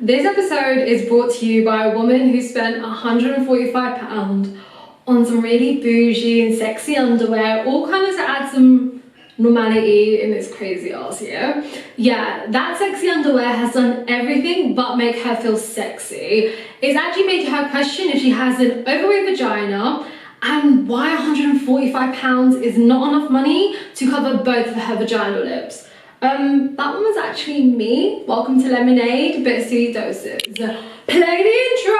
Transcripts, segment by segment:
This episode is brought to you by a woman who spent £145 on some really bougie and sexy underwear, all kind of to add some normality in this crazy ass year. Yeah, that sexy underwear has done everything but make her feel sexy. It's actually made her question if she has an overweight vagina and why £145 is not enough money to cover both of her vaginal lips. That one was actually me. Welcome to LemonAID, bittersweet doses. Play the intro!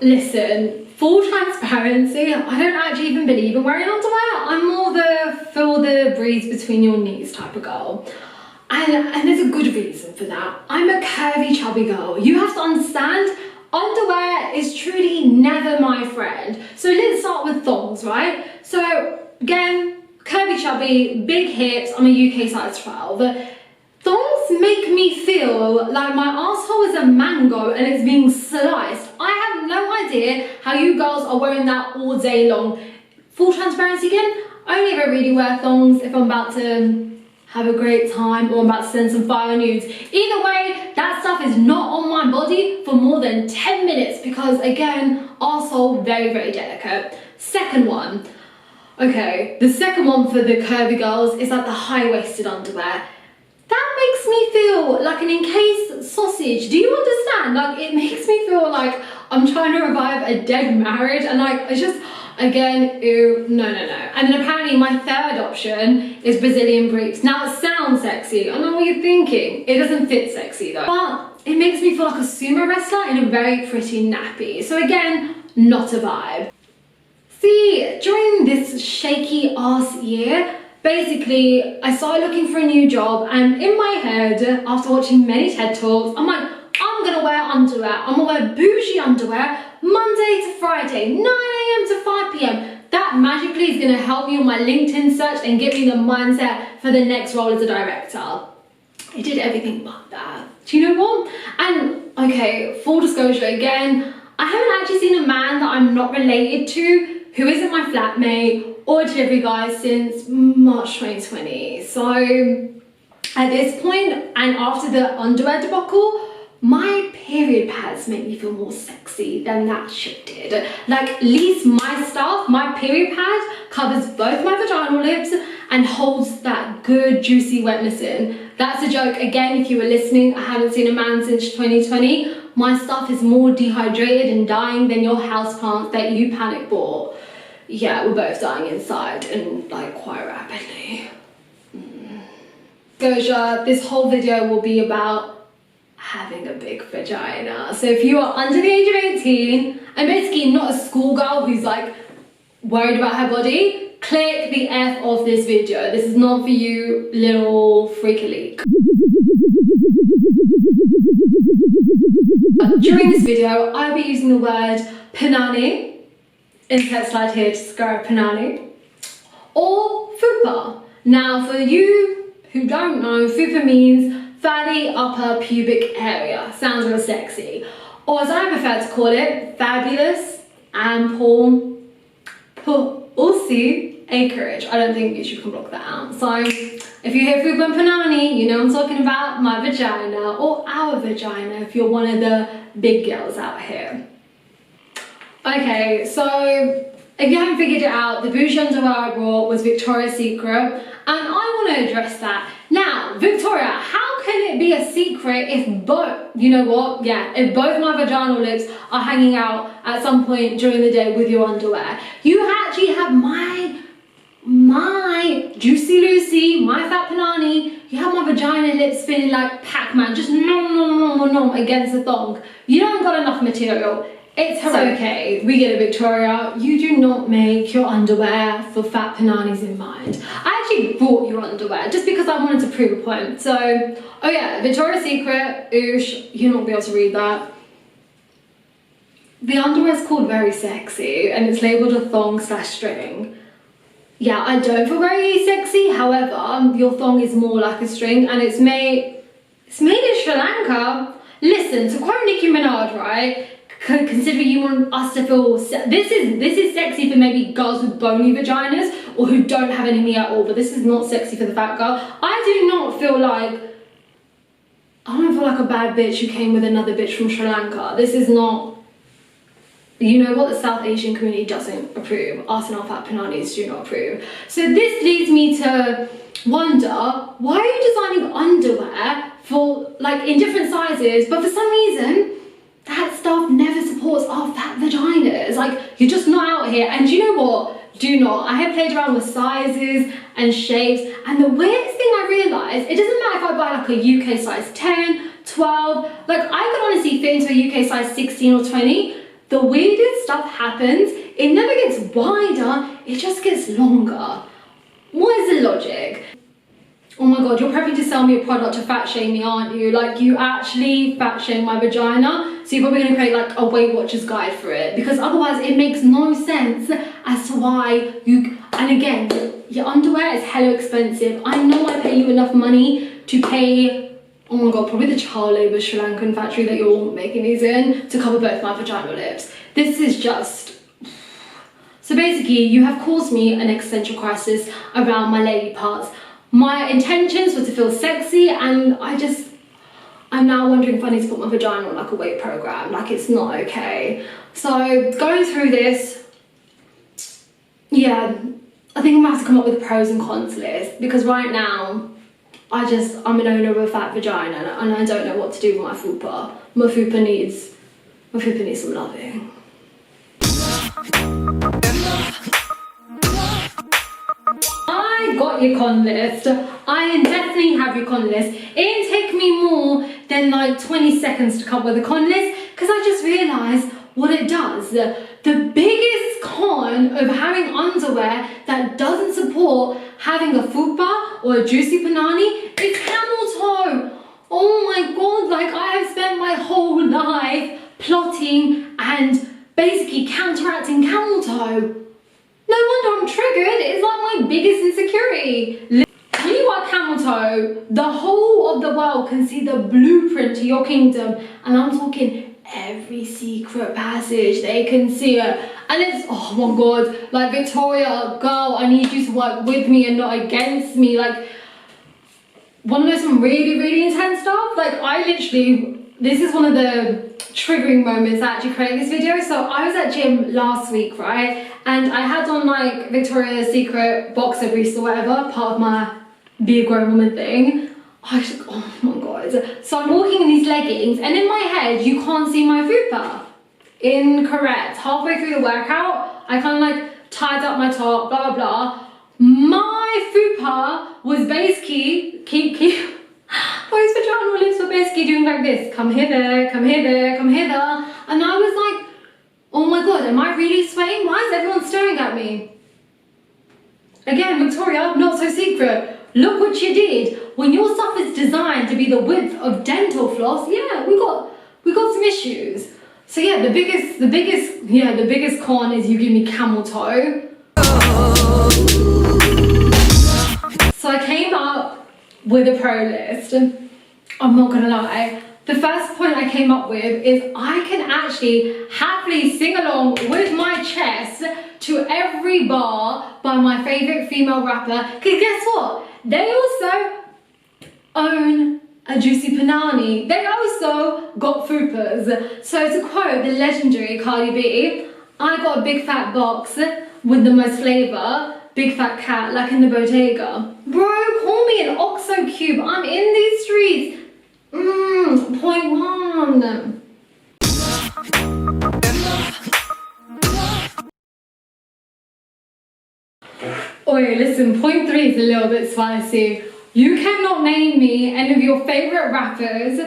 Listen, full transparency, I don't actually even believe in wearing underwear. I'm more the feel the breeze between your knees type of girl. And there's a good reason for that. I'm a curvy, chubby girl. You have to understand, underwear is truly never my friend. So let's start with thongs, right? So again, curvy, chubby, big hips, I'm a UK size 12. Thongs make me feel like my asshole is a mango and it's being sliced. I have no idea how you girls are wearing that all day long. Full transparency again, I only ever really wear thongs if I'm about to have a great time or I'm about to send some fire nudes. Either way, that stuff is not on my body for more than 10 minutes because again, arsehole, very, very delicate. Second one. Okay, the second one for the curvy girls is like the high-waisted underwear. That makes me feel like an encased sausage. Do you understand? Like, it makes me feel like I'm trying to revive a dead marriage and like, it's just, again, ew, no. And then apparently my third option is Brazilian briefs. Now it sounds sexy, I know what you're thinking. It doesn't fit sexy though. But it makes me feel like a sumo wrestler in a very pretty nappy. So again, not a vibe. See, during this shaky ass year, basically, I started looking for a new job and in my head, after watching many TED Talks, I'm like, I'm gonna wear underwear. I'm gonna wear bougie underwear Monday to Friday, 9 AM to 5 PM. That magically is gonna help me on my LinkedIn search and get me the mindset for the next role as a director. It did everything but that. Do you know what? And okay, full disclosure again, I haven't actually seen a man that I'm not related to who isn't my flatmate or delivery guy since March 2020. So at this point, and after the underwear debacle, my period pads make me feel more sexy than that shit did. Like, at least my stuff, my period pad covers both my vaginal lips and holds that good juicy wetness in. That's a joke. Again, if you were listening, I haven't seen a man since 2020. My stuff is more dehydrated and dying than your houseplants that you panic bought. Yeah, we're both dying inside and like quite rapidly. Disclosure, this whole video will be about having a big vagina. So if you are under the age of 18 and basically not a schoolgirl who's like worried about her body, click the F off this video. This is not for you, little freak elite. During this video, I'll be using the word punani, insert slide here to describe punani, or fupa. Now for you who don't know, fupa means fatty upper pubic area. Sounds real sexy. Or as I prefer to call it, fabulous, ample, pussy acreage. I don't think YouTube can block that out. So if you hear fupa and punani, you know I'm talking about my vagina or our vagina if you're one of the big girls out here. Okay, so if you haven't figured it out, the bougie underwear I brought was Victoria's Secret, and I want to address that. Now, Victoria, how can it be a secret if both, you know what, yeah, if both my vaginal lips are hanging out at some point during the day with your underwear? You actually have my Juicy Lucy, my fat punani, you have my vagina lips spinning like Pac-Man, just nom against the thong. You don't got enough material. It's okay, we get it, Victoria. You do not make your underwear for fat punanis in mind. I actually bought your underwear just because I wanted to prove a point. So, oh yeah, Victoria's Secret, oosh, you'll not be able to read that. The underwear is called Very Sexy and it's labelled a thong / string. Yeah, I don't feel very sexy, however, your thong is more like a string and it's made in Sri Lanka. Listen, to quote Nicki Minaj, right? considering you want us to feel, this is sexy for maybe girls with bony vaginas or who don't have any meat at all, but this is not sexy for the fat girl. I do not feel like, I don't feel like a bad bitch who came with another bitch from Sri Lanka. This is not, you know what, the South Asian community doesn't approve. Us and our fat pananis do not approve. So this leads me to wonder, why are you designing underwear for, like, in different sizes, but for some reason, that stuff never supports our fat vaginas. Like, you're just not out here. And you know what? Do not. I have played around with sizes and shapes, and the weirdest thing I realised, it doesn't matter if I buy like a UK size 10, 12, like I could honestly fit into a UK size 16 or 20. The weirdest stuff happens. It never gets wider, it just gets longer. What is the logic? Oh my god, you're prepping to sell me a product to fat shame me, aren't you? Like, you actually fat shame my vagina, so you're probably going to create like a Weight Watchers guide for it, because otherwise it makes no sense as to why you, and again, your underwear is hella expensive. I know I pay you enough money to pay, oh my god, probably the child labour Sri Lankan factory that you're making these in to cover both my vaginal lips. This is just... So basically, you have caused me an existential crisis around my lady parts. My intentions were to feel sexy, and I'm now wondering if I need to put my vagina on like a weight program. Like, it's not okay. So going through this, yeah, I think I'm gonna have to come up with a pros and cons list, because right now, I'm an owner of a fat vagina and I don't know what to do with my fupa. My fupa needs some loving. I got your con list. I definitely have your con list. It didn't take me more than like 20 seconds to come up with a con list, because I just realised what it does. The biggest con of having underwear that doesn't support having a fupa or a juicy punani is camel toe. Oh my god, like I have spent my whole life plotting and basically counteracting camel toe. No wonder I'm triggered. It's like my biggest insecurity. When you are camel toe, the whole of the world can see the blueprint to your kingdom, and I'm talking every secret passage. They can see it, and it's, oh my god, like, Victoria, girl, I need you to work with me and not against me. Like, wanna know some really, really intense stuff? Like, I literally, this is one of the triggering moments that actually created this video. So I was at gym last week, right? And I had on like Victoria's Secret boxer briefs or whatever, part of my be a grown woman thing. Oh my god. So I'm walking in these leggings, and in my head, you can't see my fupa. Incorrect. Halfway through the workout, I kind of like tied up my top, blah, blah, blah. My fupa was basically, those vaginal lips were basically doing like this. Come hither, come hither, come hither. And I was like, oh my god, am I really sweating? Why is everyone staring at me? Again, Victoria, not so secret. Look what you did. When your stuff is designed to be the width of dental floss, yeah, we got some issues. So yeah, the biggest con is you give me camel toe. So I came up with a pro list. I'm not gonna lie. The first point I came up with is I can actually happily sing along with my chest to every bar by my favorite female rapper. Cause guess what? They also own a juicy punani. They also got fupas. So to quote the legendary Cardi B, I got a big fat box with the most flavour, big fat cat like in the bodega. Bro, call me an OXO cube. I'm in these streets. Point one. Oi, listen, point three is a little bit spicy. You cannot name me any of your favourite rappers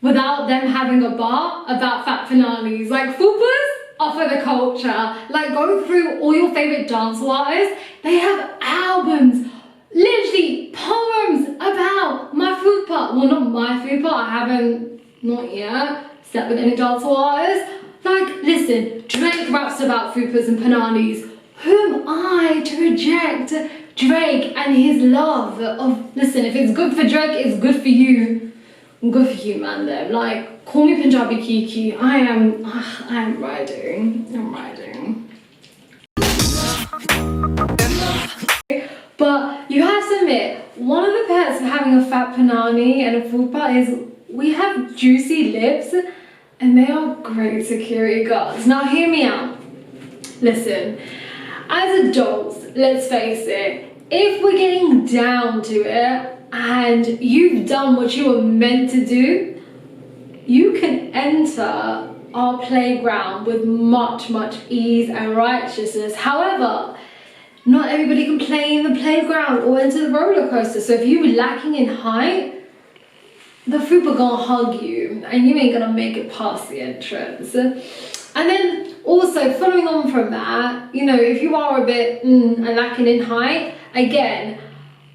without them having a bar about fat finales. Like, fupas are for the culture. Like, go through all your favourite dancehall artists. They have albums, literally poems about my fupa. Well, not my fupa, I haven't, not yet, slept with any dancehall artists. Like, listen, Drake raps about fupas and pananis. Who am I to reject Drake and his love of, listen, if it's good for Drake, it's good for you. good for you, man. Them like, call me Punjabi Kiki. I am riding. I'm riding. But you have to admit, one of the perks of having a fat punani and a fupa is we have juicy lips, and they are great security guards. Now hear me out. Listen, as adults, let's face it, if we're getting down to it and you've done what you were meant to do, you can enter our playground with much ease and righteousness. However, not everybody can play in the playground or enter the roller coaster. So if you're lacking in height, the fupa gonna hug you and you ain't gonna make it past the entrance. And then also following on from that, you know, if you are a bit and lacking in height, again,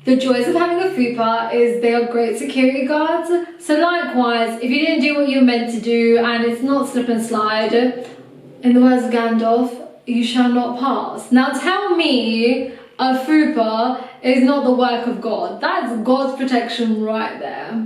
the joys of having a fupa is they are great security guards. So likewise, if you didn't do what you were meant to do and it's not slip and slide, in the words of Gandalf, you shall not pass. Now tell me a fupa is not the work of God. That's God's protection right there.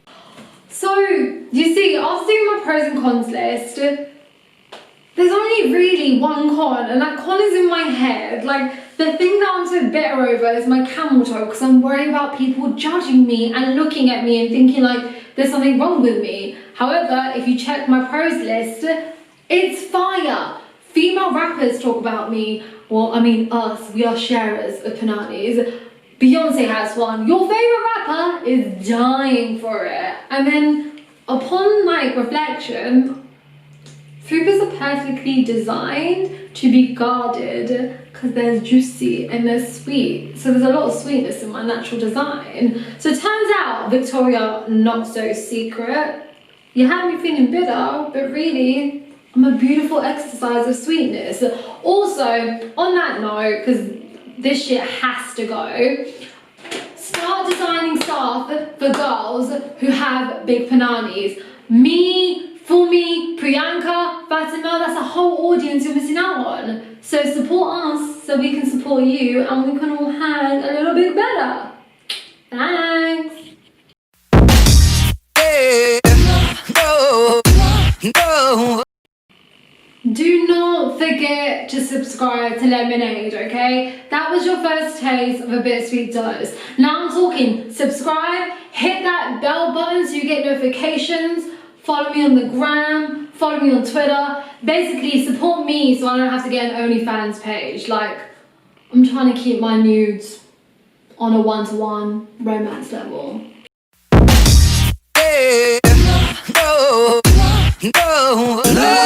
So, you see, after doing my pros and cons list, there's only really one con, and that con is in my head. Like, the thing that I'm so bitter over is my camel toe, because I'm worried about people judging me and looking at me and thinking like there's something wrong with me. However, if you check my pros list, it's fire. Female rappers talk about me, well, I mean us, we are sharers of pananis. Beyonce has one. Your favorite rapper is dying for it. And then upon like reflection, fupas are perfectly designed to be guarded because they're juicy and they're sweet. So there's a lot of sweetness in my natural design. So it turns out, Victoria, not so secret, you have me feeling bitter, but really, I'm a beautiful exercise of sweetness. Also, on that note, because this shit has to go, start designing stuff for girls who have big pananis. Me, Fumi, Priyanka, Fatima, that's a whole audience you're missing out on. So support us so we can support you and we can all hang a little bit better. Thanks. No. Do not forget to subscribe to LemonAID, okay? That was your first taste of a bittersweet dose. Now I'm talking subscribe, hit that bell button so you get notifications, follow me on the gram, follow me on Twitter. Basically support me so I don't have to get an OnlyFans page. Like, I'm trying to keep my nudes on a one-to-one romance level. No.